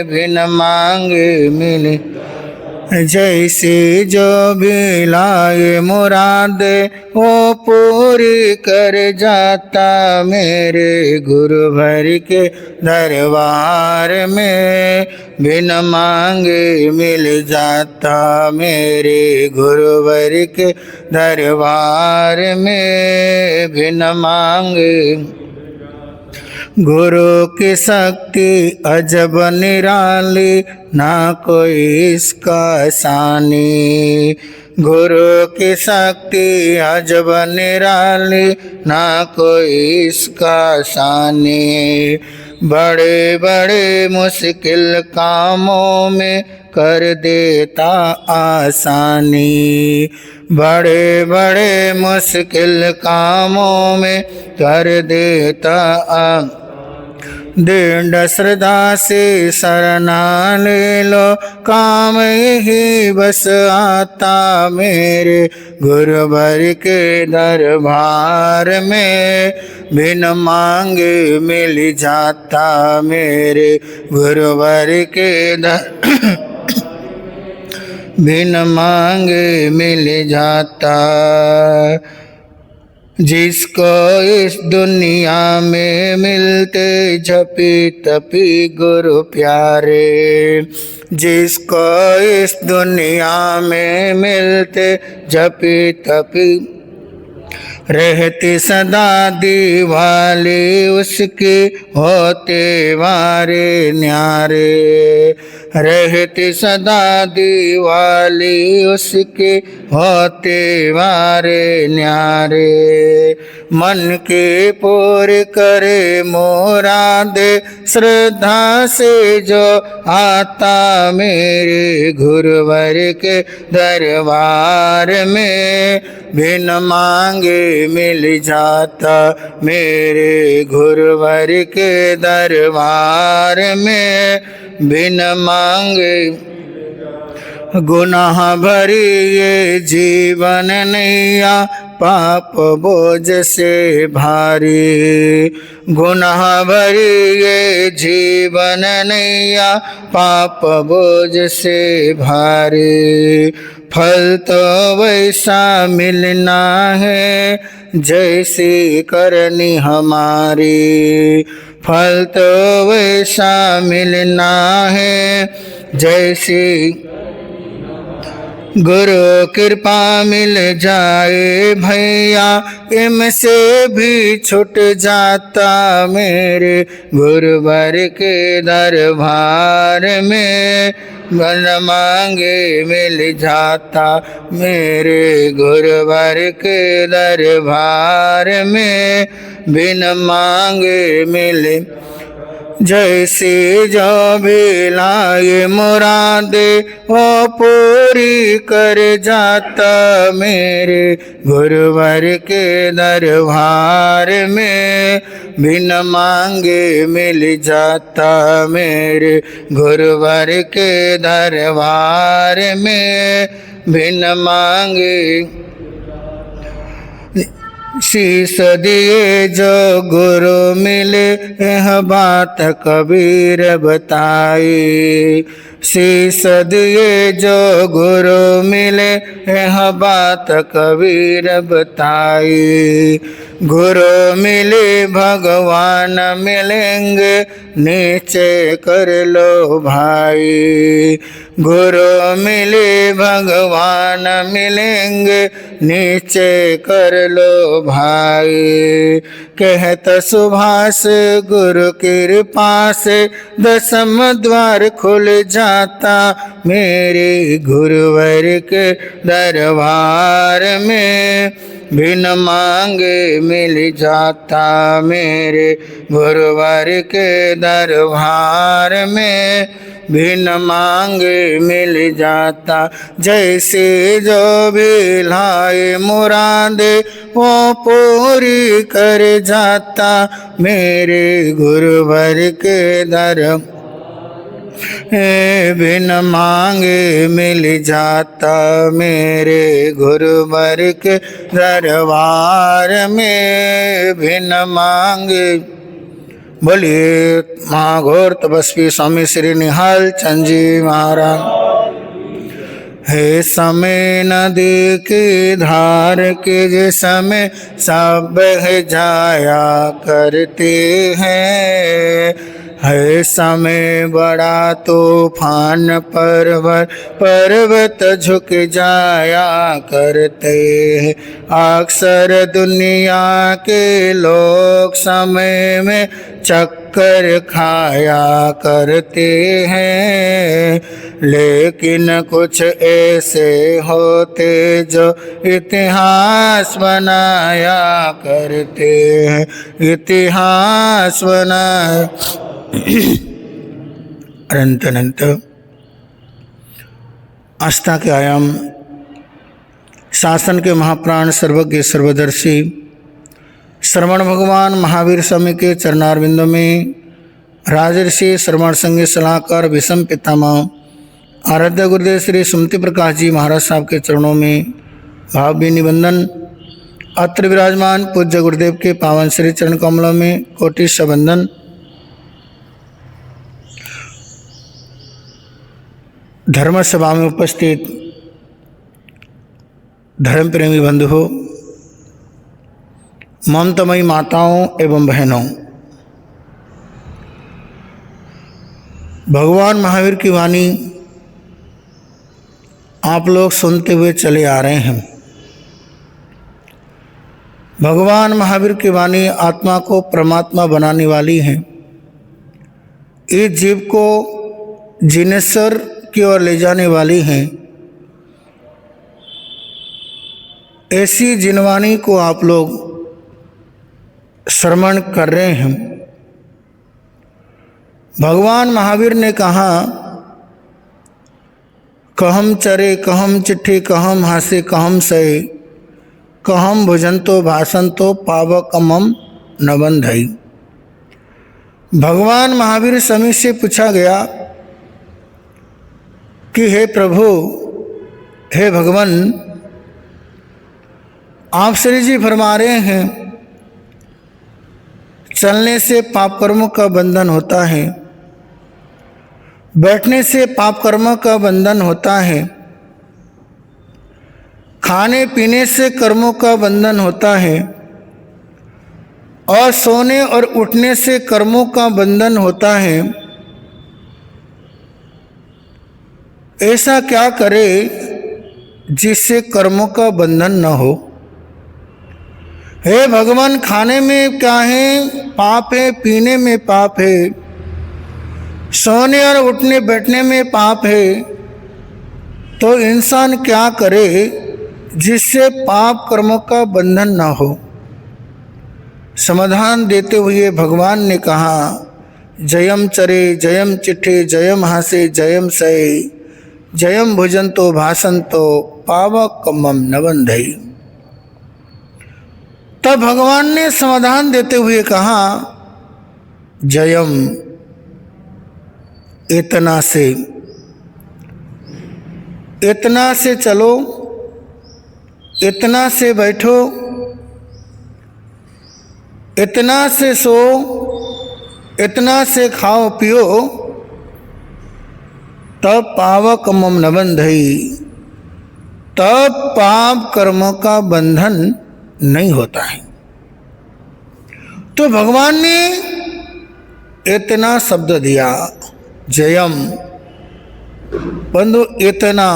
बिन मांगे मिले। जैसे जो भी लाए मुराद वो पूरी कर जाता मेरे गुरुवर के दरबार में। बिन मांगे मिल जाता मेरे गुरुवर के दरबार में। बिन मांगे गुरु की शक्ति अजब निराली ना कोई इसका सानी। गुरु की शक्ति अजब निराली ना कोई इसका सानी। बड़े बड़े मुश्किल कामों में कर देता आसानी। बड़े बड़े मुश्किल कामों में कर देता दृढ़ श्रद्धा से शरणा ले लो काम यही बस आता मेरे गुरुवर के दरबार में। बिन मांगे मिल जाता मेरे गुरुवर के बिन मांगे मिल जाता। जिसको इस दुनिया में मिलते झपी तपी गुरु प्यारे। जिसको इस दुनिया में मिलते झपी तपी रहती सदा दीवाली उसकी होते वारे न्यारे। रहती सदा दीवाली उसके होते वारे न्यारे। मन के पूरी करे मुराद श्रद्धा से जो आता मेरे गुरुवर के दरबार में। बिन मांगे मिल जाता मेरे गुरुवर के दरबार में। बिन मांगे गुनाह भरी ये जीवन नैया पाप बोझ से भारी। गुनाह भरी ये जीवन नैया पाप बोझ से भारी। फल तो वैसा मिलना है जैसी करनी हमारी। फल तो वैसा मिलना है जैसी गुरु कृपा मिल जाए भैया इनसे भी छूट जाता मेरे गुरुवर के दरबार में। बिन मांगे मिल जाता मेरे गुरुवर के दरबार में। बिन मांगे मिले जैसे जो भी लाए मुराद वो पूरी कर जाता मेरे गुरुवर के दरबार में। बिन मांगे मिल जाता मेरे गुरुवर के दरबार में। बिन मांगे शीश दिए जो गुरु मिले यह बात कबीर बताई। शीश दिए जो गुरु मिले यह बात कबीर बताई। गुरु मिले भगवान मिलेंगे नीचे कर लो भाई। गुरु मिले भगवान मिलेंगे नीचे कर लो भाई। कहत सुभाष गुरु कृपा से दसम द्वार खुल जाता मेरे गुरुवर के दरबार में। बिन मांगे मिल जाता मेरे गुरुवर के दरबार में। बिन मांगे मिल जाता जैसे जो भी लाए मुराद वो पूरी कर जाता मेरे गुरुवर के दरबार। बिन मांगे मिल जाता मेरे गुरुवर के दरबार में। बिन मांगे बोलिए महाघोर तपस्वी स्वामी श्री निहाल चंद जी महाराज। हे समय नदी की धार के जे समय सब बह जाया करते हैं, है समय बड़ा तूफान पर्वत झुक जाया करते हैं। अक्सर दुनिया के लोग समय में चक्कर खाया करते हैं, लेकिन कुछ ऐसे होते जो इतिहास बनाया करते हैं, इतिहास बनाया। अनंत अनंत आस्था के आयाम शासन के महाप्राण सर्वज्ञ सर्वदर्शी श्रवण भगवान महावीर स्वामी के चरणारविंदों में राजर्षि श्रवण संघ सलाहकार विषम पितामह आराध्य गुरुदेव श्री सुमति प्रकाश जी महाराज साहब के चरणों में भावभीनी निबंधन। अत्र विराजमान पूज्य गुरुदेव के पावन श्री चरण कमलों में कोटि सबंदन। धर्म सभा में उपस्थित धर्म प्रेमी बंधुओं, ममतामयी माताओं एवं बहनों, भगवान महावीर की वाणी आप लोग सुनते हुए चले आ रहे हैं। भगवान महावीर की वाणी आत्मा को परमात्मा बनाने वाली है। इस जीव को जिनेश्वर की ओर ले जाने वाली है। ऐसी जिनवाणी को आप लोग श्रवण कर रहे हैं। भगवान महावीर ने कहा, कहम चरे कहम चिट्ठी कहम हासे कहम सहे, कहम भुजंतो भाषंतो पावकमम न बंधई। भगवान महावीर स्वामी से पूछा गया कि हे प्रभु, हे भगवान, आप श्री जी फरमा रहे हैं चलने से पाप कर्मों का बंधन होता है, बैठने से पाप कर्मों का बंधन होता है, खाने पीने से कर्मों का बंधन होता है, और सोने और उठने से कर्मों का बंधन होता है। ऐसा क्या करे जिससे कर्मों का बंधन न हो। हे भगवान, खाने में क्या है? पाप है। पीने में पाप है। सोने और उठने बैठने में पाप है। तो इंसान क्या करे जिससे पाप कर्मों का बंधन ना हो। समाधान देते हुए भगवान ने कहा, जयम चरे जयम चिट्ठे जयम हासे जयम सहे, जयम भुजंतो भाषंतो पावकमम न बंधई। तब भगवान ने समाधान देते हुए कहा, जयम इतना से चलो, इतना से बैठो, इतना से सो, इतना से खाओ पियो, तब पावकमम न बंधई, तब पाप कर्मों का बंधन नहीं होता है। तो भगवान ने इतना शब्द दिया, जयम, बंधु इतना,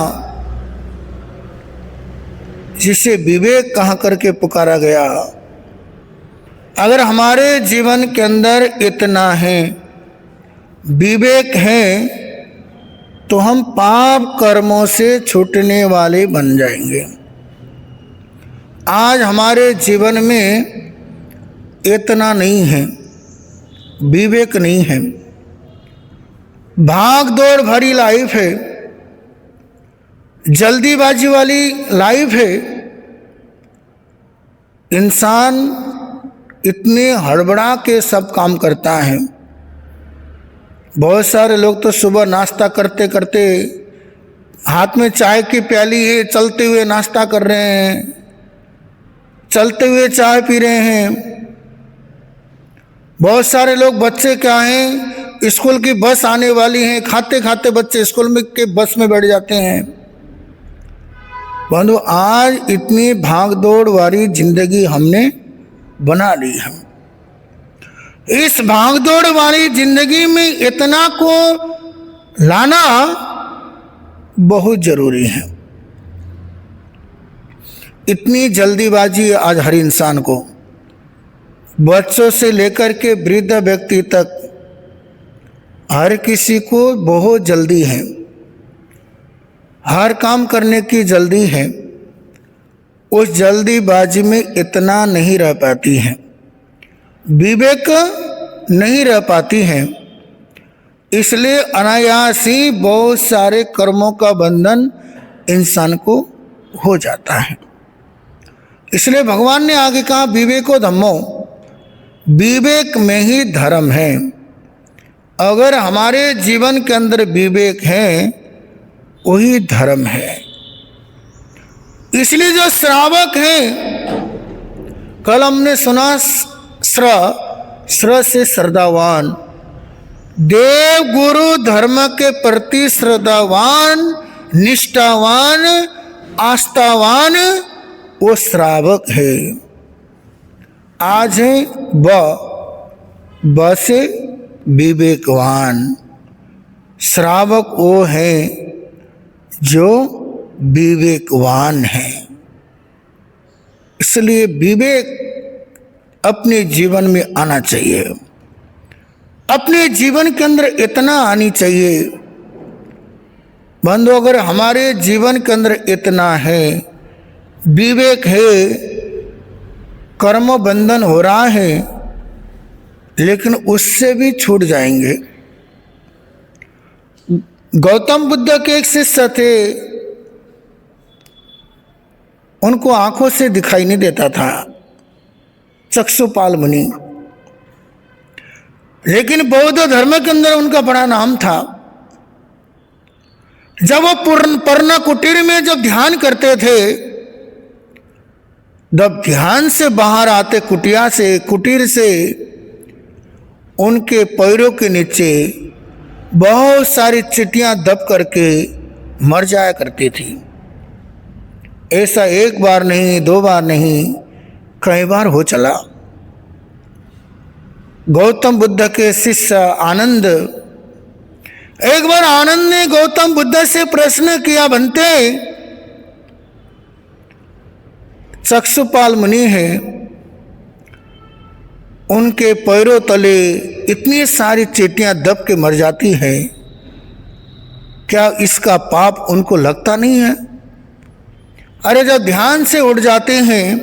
जिसे विवेक कहा करके पुकारा गया। अगर हमारे जीवन के अंदर इतना है, विवेक है, तो हम पाप कर्मों से छूटने वाले बन जाएंगे। आज हमारे जीवन में इतना नहीं है, विवेक नहीं है, भाग दौड़ भरी लाइफ है, जल्दीबाजी वाली लाइफ है। इंसान इतने हड़बड़ा के सब काम करता है। बहुत सारे लोग तो सुबह नाश्ता करते करते हाथ में चाय की प्याली है, चलते हुए नाश्ता कर रहे हैं, चलते हुए चाय पी रहे हैं। बहुत सारे लोग बच्चे क्या हैं, स्कूल की बस आने वाली है, खाते खाते बच्चे स्कूल में के बस में बैठ जाते हैं। बंधु, आज इतनी भागदौड़ वाली जिंदगी हमने बना ली है। इस भागदौड़ वाली जिंदगी में इतना को लाना बहुत जरूरी है। इतनी जल्दीबाजी आज हर इंसान को, बच्चों से लेकर के वृद्ध व्यक्ति तक, हर किसी को बहुत जल्दी है, हर काम करने की जल्दी है। उस जल्दीबाजी में इतना नहीं रह पाती है, विवेक नहीं रह पाती है। इसलिए अनायास ही बहुत सारे कर्मों का बंधन इंसान को हो जाता है। इसलिए भगवान ने आगे कहा, विवेको धम्मो, विवेक में ही धर्म है। अगर हमारे जीवन के अंदर विवेक है, वही धर्म है। इसलिए जो श्रावक है, कल हमने सुना श्र से श्रद्धावान, देव गुरु धर्म के प्रति श्रद्धावान, निष्ठावान, आस्थावान वो श्रावक है। आज है ब से विवेकवान। श्रावक वो है जो विवेकवान है। इसलिए विवेक अपने जीवन में आना चाहिए, अपने जीवन के अंदर इतना आनी चाहिए। बंधु, अगर हमारे जीवन के अंदर इतना है, विवेक है, कर्म बंधन हो रहा है, लेकिन उससे भी छूट जाएंगे। गौतम बुद्ध के एक शिष्य थे, उनको आंखों से दिखाई नहीं देता था, चक्षुपाल मुनि, लेकिन बौद्ध धर्म के अंदर उनका बड़ा नाम था। जब वो पर्णा कुटीर में जब ध्यान करते थे, जब ध्यान से बाहर आते कुटीर से उनके पैरों के नीचे बहुत सारी चींटियां दब करके मर जाया करती थी। ऐसा एक बार नहीं, दो बार नहीं, कई बार हो चला। गौतम बुद्ध के शिष्य आनंद, एक बार आनंद ने गौतम बुद्ध से प्रश्न किया, बनते चक्षुपाल मुनि है, उनके पैरों तले इतनी सारी चींटियां दब के मर जाती हैं, क्या इसका पाप उनको लगता नहीं है? अरे जब ध्यान से उठ जाते हैं,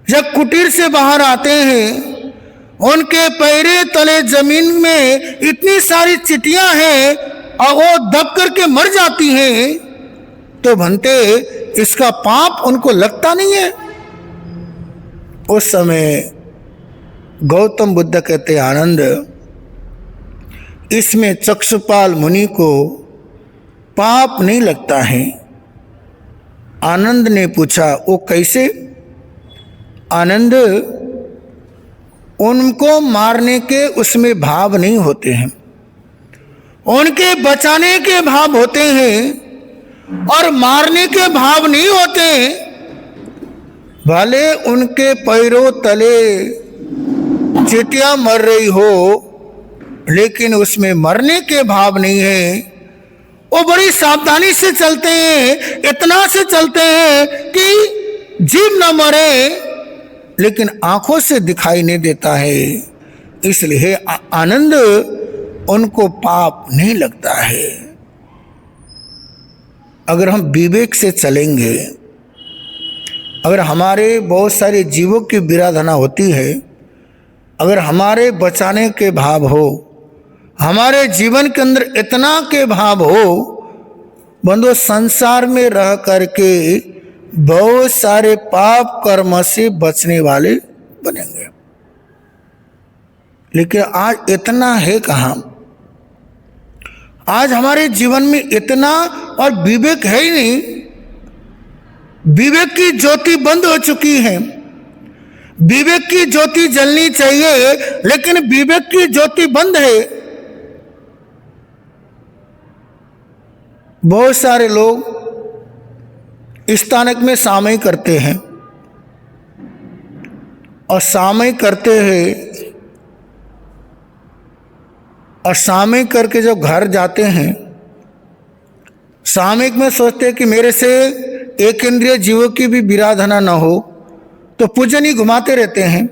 जब कुटीर से बाहर आते हैं, उनके पैरे तले जमीन में इतनी सारी चींटियां हैं और वो दब करके मर जाती हैं, तो बनते इसका पाप उनको लगता नहीं है? उस समय गौतम बुद्ध कहते, आनंद, इसमें चक्षुपाल मुनि को पाप नहीं लगता है। आनंद ने पूछा, वो कैसे? आनंद, उनको मारने के उसमें भाव नहीं होते हैं, उनके बचाने के भाव होते हैं और मारने के भाव नहीं होते। भले उनके पैरों तले चींटियां मर रही हो, लेकिन उसमें मरने के भाव नहीं है। वो बड़ी सावधानी से चलते हैं, इतना से चलते हैं कि जीव न मरे, लेकिन आंखों से दिखाई नहीं देता है। इसलिए आनंद, उनको पाप नहीं लगता है। अगर हम विवेक से चलेंगे, अगर हमारे बहुत सारे जीवों की विराधना होती है, अगर हमारे बचाने के भाव हो, हमारे जीवन के अंदर इतना के भाव हो, बंधु, संसार में रह करके बहुत सारे पाप कर्म से बचने वाले बनेंगे। लेकिन आज इतना है कहाँ? आज हमारे जीवन में इतना और विवेक है ही नहीं। विवेक की ज्योति बंद हो चुकी है। विवेक की ज्योति जलनी चाहिए, लेकिन विवेक की ज्योति बंद है। बहुत सारे लोग स्थानक में सामयिक करते हैं, और सामयिक करते हैं, और सामयिक करके जब घर जाते हैं, सामयिक में सोचते हैं कि मेरे से एक इंद्रिय जीवों की भी विराधना न हो, तो पूजनी घुमाते रहते हैं।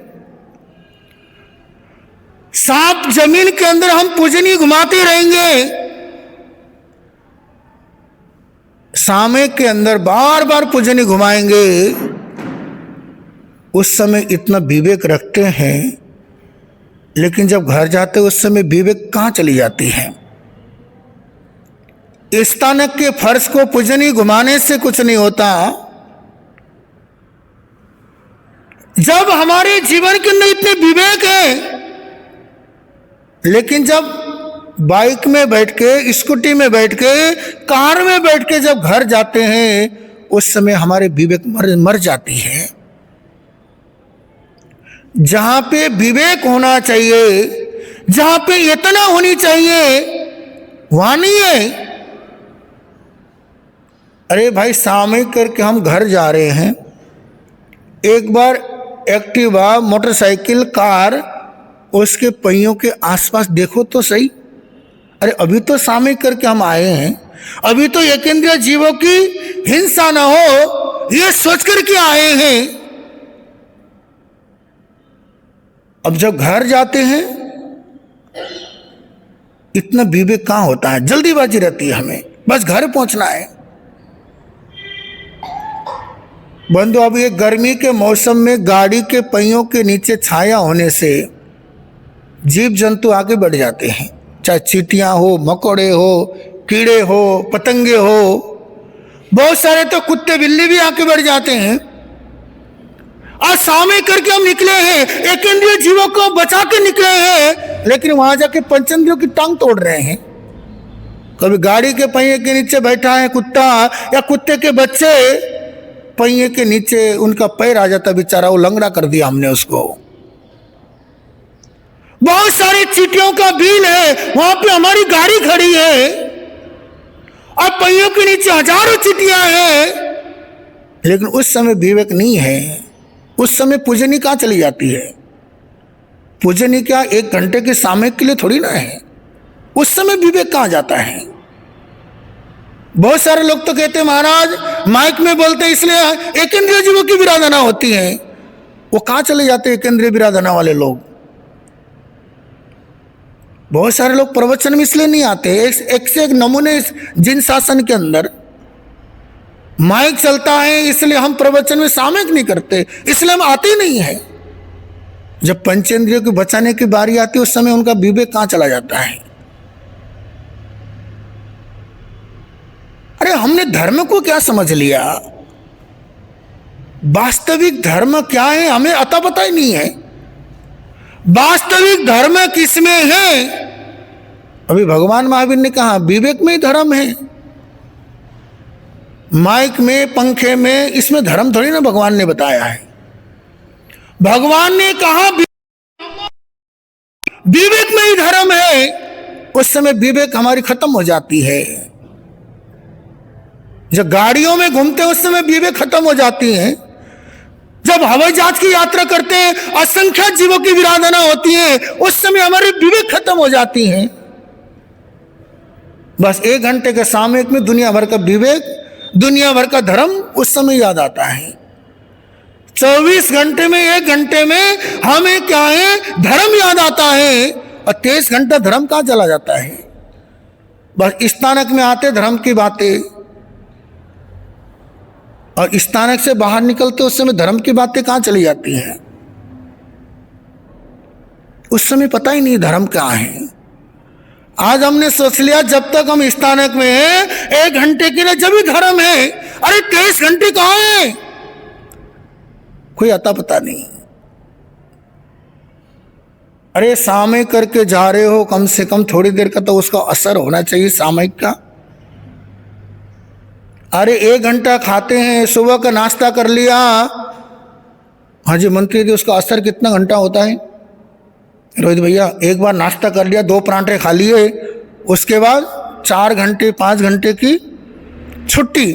7 जमीन के अंदर हम पूजनी घुमाते रहेंगे, सामयिक के अंदर बार बार पूजनी घुमाएंगे। उस समय इतना विवेक रखते हैं, लेकिन जब घर जाते उस समय विवेक कहां चली जाती है। स्थानक के फर्श को पूजनी घुमाने से कुछ नहीं होता। जब हमारे जीवन के अंदर इतने विवेक है, लेकिन जब बाइक में बैठ के, स्कूटी में बैठ के, कार में बैठ के जब घर जाते हैं, उस समय हमारे विवेक मर जाती है। जहां पे विवेक होना चाहिए, जहां पे इतना होनी चाहिए, वहां नहीं है। अरे भाई, सामयिक करके हम घर जा रहे हैं, एक बार एक्टिवा, मोटरसाइकिल, कार, उसके पहियों के आसपास देखो तो सही। अरे अभी तो सामयिक करके हम आए हैं, अभी तो एकेंद्रिय जीवों की हिंसा ना हो, ये सोच करके आए हैं। अब जब घर जाते हैं, इतना विवेक कहां होता है, जल्दीबाजी रहती है हमें, बस घर पहुंचना है। बंधु, अब ये गर्मी के मौसम में गाड़ी के पहियों के नीचे छाया होने से जीव जंतु आगे बढ़ जाते हैं, चाहे चींटियां हो, मकोड़े हो, कीड़े हो, पतंगे हो, बहुत सारे तो कुत्ते बिल्ली भी आके बढ़ जाते हैं। आज सामयिक करके हम निकले हैं, एक इंद्रिय जीवों को बचा के निकले हैं, लेकिन वहां जाके पंचेंद्रियों की टांग तोड़ रहे हैं। कभी गाड़ी के पहिए के नीचे बैठा है कुत्ता, या कुत्ते के बच्चे पहिए के नीचे उनका पैर आ जाता, बेचारा वो लंगड़ा कर दिया हमने उसको। बहुत सारी चींटियों का बिल है, वहां पे हमारी गाड़ी खड़ी है और पहियों के नीचे हजारों चींटियां हैं, लेकिन उस समय विवेक नहीं है। उस समय पूजनी कहां चली जाती है। पूजनी क्या 1 घंटे के सामयिक के लिए थोड़ी ना है, उस समय विवेक कहां जाता है। बहुत सारे लोग तो कहते हैं महाराज माइक में बोलते हैं इसलिए एक इंद्रिय जीवों की विराधना होती है। वो कहां चले जाते हैं एक इंद्रिय विराधना वाले लोग। बहुत सारे लोग प्रवचन में इसलिए नहीं आते, एक से एक नमूने जिन शासन के अंदर माइक चलता है, इसलिए हम प्रवचन में सामयिक नहीं करते, इसलिए हम आते ही नहीं है। जब पंचेंद्रियों को बचाने की बारी आती है, उस समय उनका विवेक कहां चला जाता है। अरे हमने धर्म को क्या समझ लिया, वास्तविक धर्म क्या है हमें अता पता ही नहीं है। वास्तविक धर्म किसमें है। अभी भगवान महावीर ने कहा विवेक में ही धर्म है। माइक में, पंखे में, इसमें धर्म थोड़ी ना भगवान ने बताया है। भगवान ने कहा विवेक में ही धर्म है, उस समय विवेक हमारी खत्म हो जाती है। जब गाड़ियों में घूमते हैं उस समय विवेक खत्म हो जाती है। जब हवाई जहाज की यात्रा करते हैं, असंख्य जीवों की विराधना होती है, उस समय हमारी विवेक खत्म हो जाती है। बस 1 घंटे के सामयिक में दुनिया भर का विवेक, दुनिया भर का धर्म उस समय याद आता है। 24 घंटे में 1 घंटे में हमें क्या है, धर्म याद आता है, और 23 घंटा धर्म कहां चला जाता है। बस स्थानक में आते धर्म की बातें, और स्थानक से बाहर निकलते उस समय धर्म की बातें कहां चली जाती हैं। उस समय पता ही नहीं धर्म क्या है। आज हमने सोच लिया जब तक हम स्थानक में हैं 1 घंटे के लिए जब भी धर्म है। अरे 23 घंटे कहां है, कोई अता पता नहीं। अरे सामयिक करके जा रहे हो, कम से कम थोड़ी देर का तो उसका असर होना चाहिए सामयिक का। अरे 1 घंटा खाते हैं, सुबह का नाश्ता कर लिया हाँ जी मंत्री जी, उसका असर कितना घंटा होता है? रोहित भैया, एक बार नाश्ता कर लिया, 2 परांठे खा लिए, उसके बाद 4 घंटे 5 घंटे की छुट्टी।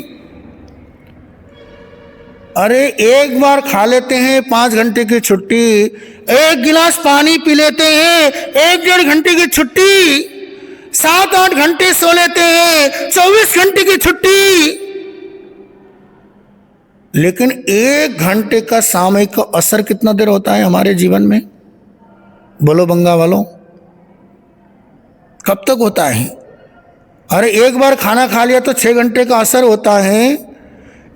अरे एक बार खा लेते हैं 5 घंटे की छुट्टी, 1 गिलास पानी पी लेते हैं 1-1.5 घंटे की छुट्टी, 7-8 घंटे सो लेते हैं 24 घंटे की छुट्टी। लेकिन 1 घंटे का सामयिक असर कितना देर होता है हमारे जीवन में? बोलो बंगा वालों, कब तक होता है? अरे एक बार खाना खा लिया तो 6 घंटे का असर होता है,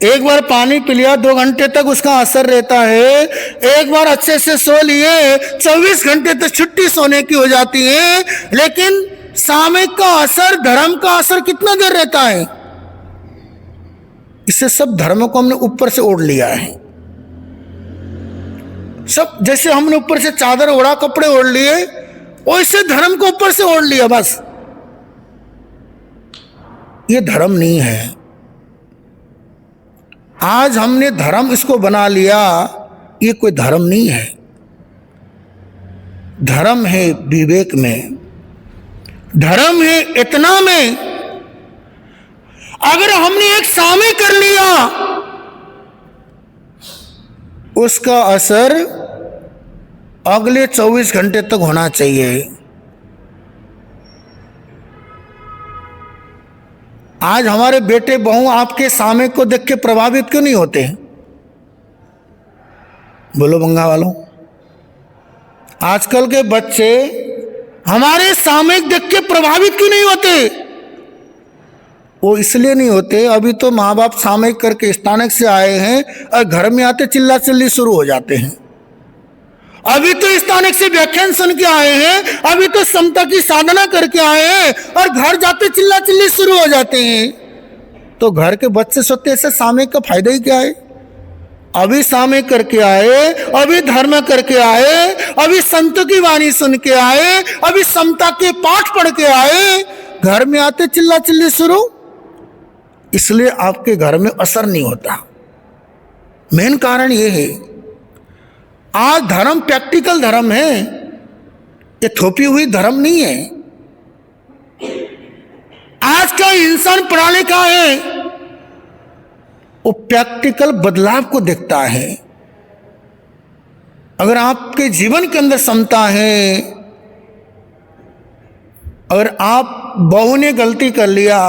एक बार पानी पी लिया 2 घंटे तक उसका असर रहता है, एक बार अच्छे से सो लिए 24 घंटे तक छुट्टी सोने की हो जाती है। लेकिन सामयिक का असर, धर्म का असर कितना देर रहता है? इससे सब धर्मों को हमने ऊपर से ओढ़ लिया है। सब जैसे हमने ऊपर से चादर ओढ़ा, कपड़े ओढ़ लिए, वैसे धर्म को ऊपर से ओढ़ लिया बस। ये धर्म नहीं है। आज हमने धर्म इसको बना लिया, ये कोई धर्म नहीं है। धर्म है विवेक में, धर्म है इतना में। अगर हमने एक सामय कर लिया, उसका असर अगले 24 घंटे तक होना चाहिए। आज हमारे बेटे बहू आपके सामय को देख के प्रभावित क्यों नहीं होते? बोलो बंगा वालों, आजकल के बच्चे हमारे सामयिक देख के प्रभावित क्यों नहीं होते? वो इसलिए नहीं होते, अभी तो माँ बाप सामयिक करके स्थानक से आए हैं और घर में आते चिल्ला चिल्ली शुरू हो जाते हैं। अभी तो स्थानक से व्याख्यान सुन के आए हैं, अभी तो समता की साधना करके आए हैं और घर जाते चिल्ला चिल्ली शुरू हो जाते हैं। तो घर के बच्चे सोते ऐसे सामयिक का फायदा ही क्या है? अभी सामयिक करके आए, अभी धर्म करके आए, अभी संतों की वाणी सुन के आए, अभी समता के पाठ पढ़ के आए, घर में आते चिल्ला चिल्ली शुरू। इसलिए आपके घर में असर नहीं होता। मेन कारण ये है, आज धर्म प्रैक्टिकल धर्म है, ये थोपी हुई धर्म नहीं है। आज का इंसान पढ़ा लिखा है, वो प्रैक्टिकल बदलाव को देखता है। अगर आपके जीवन के अंदर समता है, अगर आप बहू ने गलती कर लिया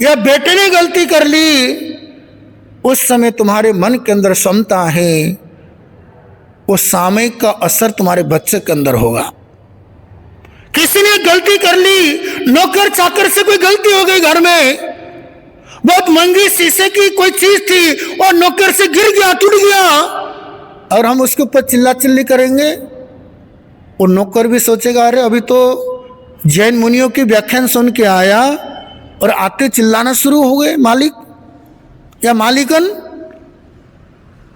या बेटे ने गलती कर ली, उस समय तुम्हारे मन के अंदर समता है, उस सामयिक का असर तुम्हारे बच्चे के अंदर होगा। किसी ने गलती कर ली, नौकर चाकर से कोई गलती हो गई, घर में बहुत महंगी शीशे की कोई चीज थी और नौकर से गिर गया, टूट गया, और हम उसके ऊपर चिल्ला चिल्ली करेंगे। वो नौकर भी सोचेगा अरे अभी तो जैन मुनियों की व्याख्यान सुन के आया और आते चिल्लाना शुरू हो गए मालिक या मालिकन।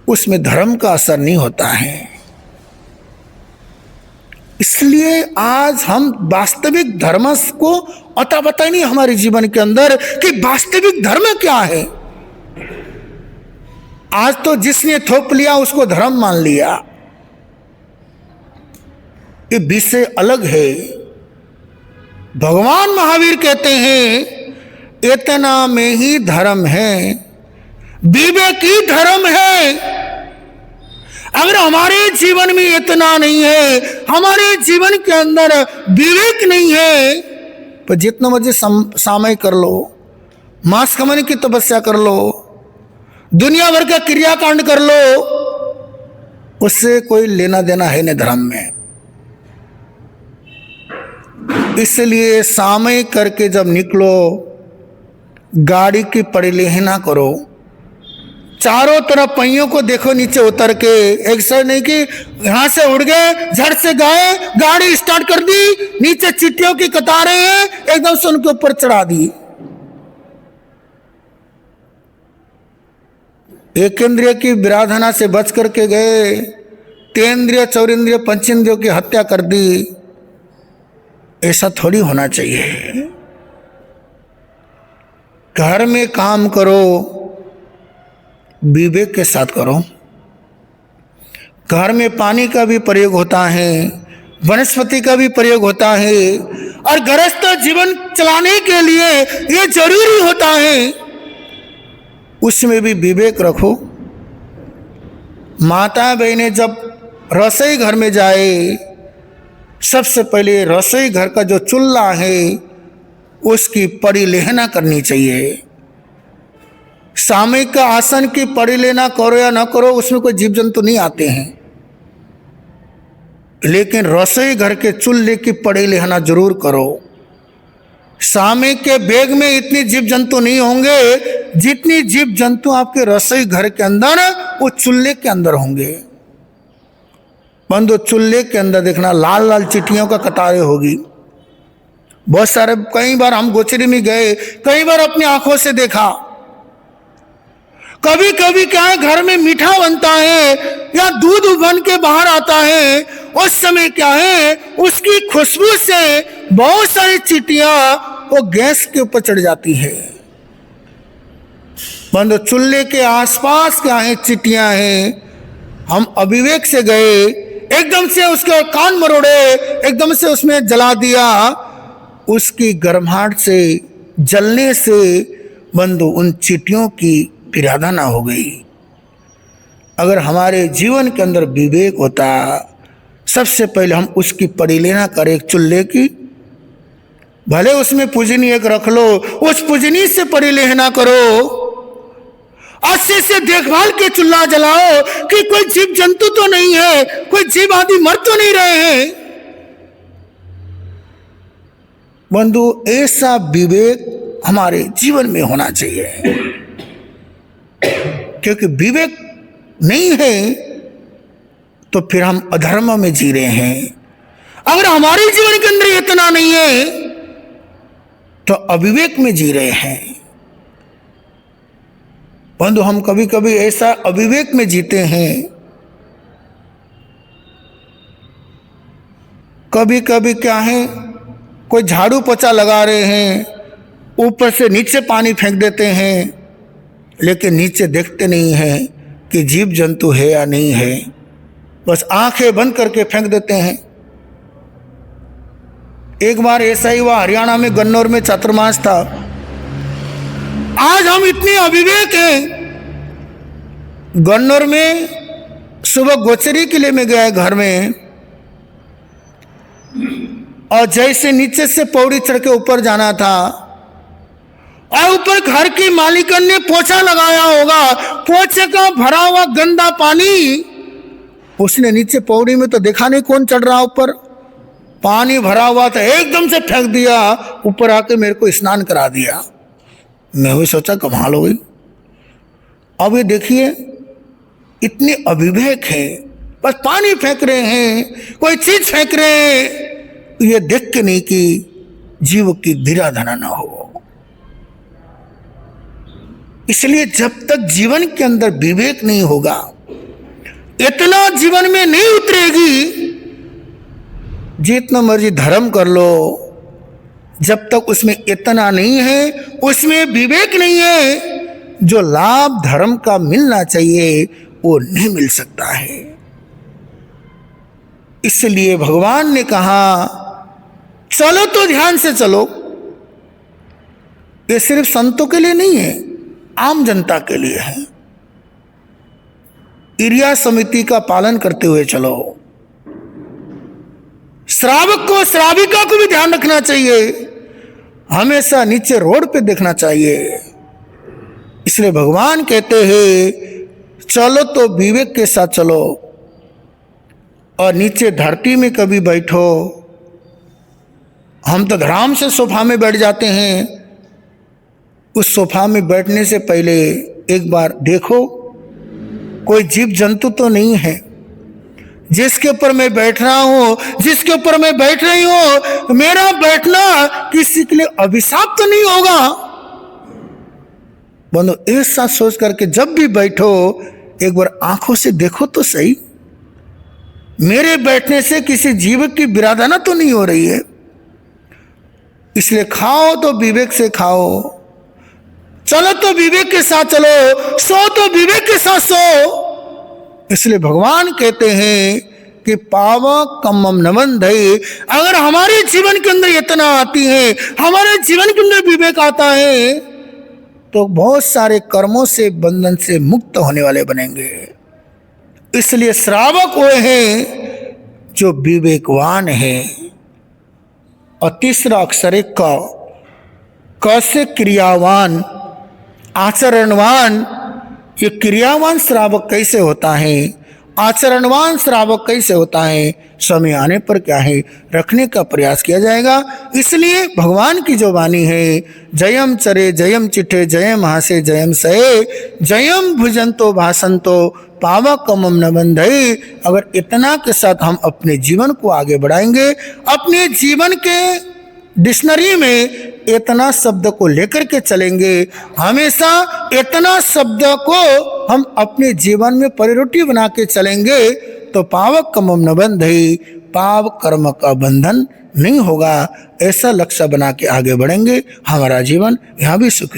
उसमें धर्म का असर नहीं होता है। इसलिए आज हम वास्तविक धर्म को अता पता नहीं हमारे जीवन के अंदर कि वास्तविक धर्म क्या है। आज तो जिसने थोप लिया उसको धर्म मान लिया। ये विषय अलग है। भगवान महावीर कहते हैं इतना में ही धर्म है, विवेक ही धर्म है। अगर हमारे जीवन में इतना नहीं है, हमारे जीवन के अंदर विवेक नहीं है, तो जितना मर्जी सामय कर लो, मांस कमाने की तपस्या कर लो, दुनिया भर का क्रियाकांड कर लो, उससे कोई लेना देना है नहीं धर्म में। इसलिए सामय करके जब निकलो, गाड़ी की पड़ेलेही ना करो। चारों तरफ पहियों को देखो नीचे उतर के, एक सर नहीं कि यहां से उड़ गए, झट से गए, गाड़ी स्टार्ट कर दी, नीचे चिट्ठियों की कतारें हैं, एकदम से उनके ऊपर चढ़ा दी। एक इंद्रिय की विराधना से बच करके गए, तेंद्रिय चौरेंद्रिय पंचेंद्रियों की हत्या कर दी। ऐसा थोड़ी होना चाहिए। घर में काम करो, विवेक के साथ करो। घर में पानी का भी प्रयोग होता है, वनस्पति का भी प्रयोग होता है, और गृहस्थ जीवन चलाने के लिए ये जरूरी होता है, उसमें भी विवेक रखो। माता बहनें जब रसोई घर में जाए, सबसे पहले रसोई घर का जो चूल्हा है उसकी परिलेहना करनी चाहिए। सामयिक आसन की परिलेहना करो या ना करो, उसमें कोई जीव जंतु नहीं आते हैं, लेकिन रसोई घर के चूल्हे की परिलेहना जरूर करो। सामयिक के बेग में इतनी जीव जंतु नहीं होंगे जितनी जीव जंतु आपके रसोई घर के अंदर वो चूल्हे के अंदर होंगे। बंधु, चूल्हे के अंदर देखना लाल लाल चिट्टियों का कतारें होगी। बहुत सारे, कई बार हम गोचरी में गए, कई बार अपनी आंखों से देखा। कभी कभी क्या है, घर में मीठा बनता है या दूध बन के बाहर आता है, उस समय क्या है, उसकी खुशबू से बहुत सारी चींटियां वो गैस के ऊपर चढ़ जाती है। बंधु, चूल्हे के आसपास क्या है, चींटियां हैं। हम अविवेक से गए, एकदम से उसके कान मरोड़े, एकदम से उसमें जला दिया, उसकी गर्माहट से, जलने से बंधु उन चींटियों की पिराधना हो गई। अगर हमारे जीवन के अंदर विवेक होता, सबसे पहले हम उसकी परिलेहना करें एक चूल्हे की, भले उसमें पूजनी एक रख लो, उस पूजनी से परिलेहना करो, अच्छे से देखभाल के चूल्हा जलाओ कि कोई जीव जंतु तो नहीं है, कोई जीव आदि मर तो नहीं रहे हैं। बंधु, ऐसा विवेक हमारे जीवन में होना चाहिए, क्योंकि विवेक नहीं है तो फिर हम अधर्म में जी रहे हैं। अगर हमारे जीवन के अंदर इतना नहीं है तो अविवेक में जी रहे हैं। बंधु, हम कभी कभी ऐसा अविवेक में जीते हैं। कभी कभी क्या है, कोई झाड़ू पोछा लगा रहे हैं, ऊपर से नीचे पानी फेंक देते हैं, लेकिन नीचे देखते नहीं हैं कि जीव जंतु है या नहीं है, बस आंखें बंद करके फेंक देते हैं। एक बार ऐसा ही हुआ, हरियाणा में गन्नौर में चातुर्मास था। आज हम इतने अविवेक हैं। गन्नौर में सुबह गोचरी के लिए मैं गया घर में, और जैसे नीचे से पौड़ी चढ़ के ऊपर जाना था, और ऊपर घर की मालिकन ने पोछा लगाया होगा, पोछे का भरा हुआ गंदा पानी उसने नीचे पौड़ी में तो देखा नहीं कौन चढ़ रहा, ऊपर पानी भरा हुआ था, एकदम से फेंक दिया, ऊपर आके मेरे को स्नान करा दिया। मैं भी सोचा कमाल हो गई। अब ये देखिए, इतने अविवेक है, बस पानी फेंक रहे हैं, कोई चीज फेंक रहे हैं, ये देख के नहीं कि जीव की धिराधना ना हो। इसलिए जब तक जीवन के अंदर विवेक नहीं होगा, इतना जीवन में नहीं उतरेगी, जितना मर्जी धर्म कर लो, जब तक उसमें इतना नहीं है, उसमें विवेक नहीं है, जो लाभ धर्म का मिलना चाहिए वो नहीं मिल सकता है। इसलिए भगवान ने कहा चलो तो ध्यान से चलो। ये सिर्फ संतों के लिए नहीं है, आम जनता के लिए है। क्रिया समिति का पालन करते हुए चलो। श्रावक को, श्राविका को भी ध्यान रखना चाहिए, हमेशा नीचे रोड पे देखना चाहिए। इसलिए भगवान कहते हैं चलो तो विवेक के साथ चलो, और नीचे धरती में कभी बैठो। हम तो आराम से सोफा में बैठ जाते हैं, उस सोफा में बैठने से पहले एक बार देखो कोई जीव जंतु तो नहीं है जिसके ऊपर मैं बैठ रहा हूं, जिसके ऊपर मैं बैठ रही हूं, मेरा बैठना किसी के लिए अभिशाप तो नहीं होगा। बंधु, ऐसा सोच करके जब भी बैठो एक बार आंखों से देखो तो सही, मेरे बैठने से किसी जीव की विराधना तो नहीं हो रही है। इसलिए खाओ तो विवेक से खाओ, चलो तो विवेक के साथ चलो, सो तो विवेक के साथ सो। इसलिए भगवान कहते हैं कि पावक कम्मम न बंधई। अगर हमारे जीवन के अंदर इतना आती है, हमारे जीवन के अंदर विवेक आता है, तो बहुत सारे कर्मों से, बंधन से मुक्त होने वाले बनेंगे। इसलिए श्रावक वो हैं जो विवेकवान है। और तीसरा अक्षर एक क से क्रियावान, आचरणवान। ये क्रियावान श्रावक कैसे होता है, आचरणवान श्रावक कैसे होता है, समय आने पर क्या है रखने का प्रयास किया जाएगा। इसलिए भगवान की जो वाणी है, जयम चरे जयम चिठे जयम हासे जयम सहे जयम भुजंतो भाषंतो पावकमम न बंधई। अगर इतना के साथ हम अपने जीवन को आगे बढ़ाएंगे, अपने जीवन के डिक्शनरी में इतना शब्द को लेकर के चलेंगे, हमेशा इतना शब्द को हम अपने जीवन में प्रायोरिटी बना के चलेंगे, तो पावक कमम न बंधई, पाप कर्म का बंधन नहीं होगा। ऐसा लक्ष्य बना के आगे बढ़ेंगे, हमारा जीवन यहाँ भी सुखी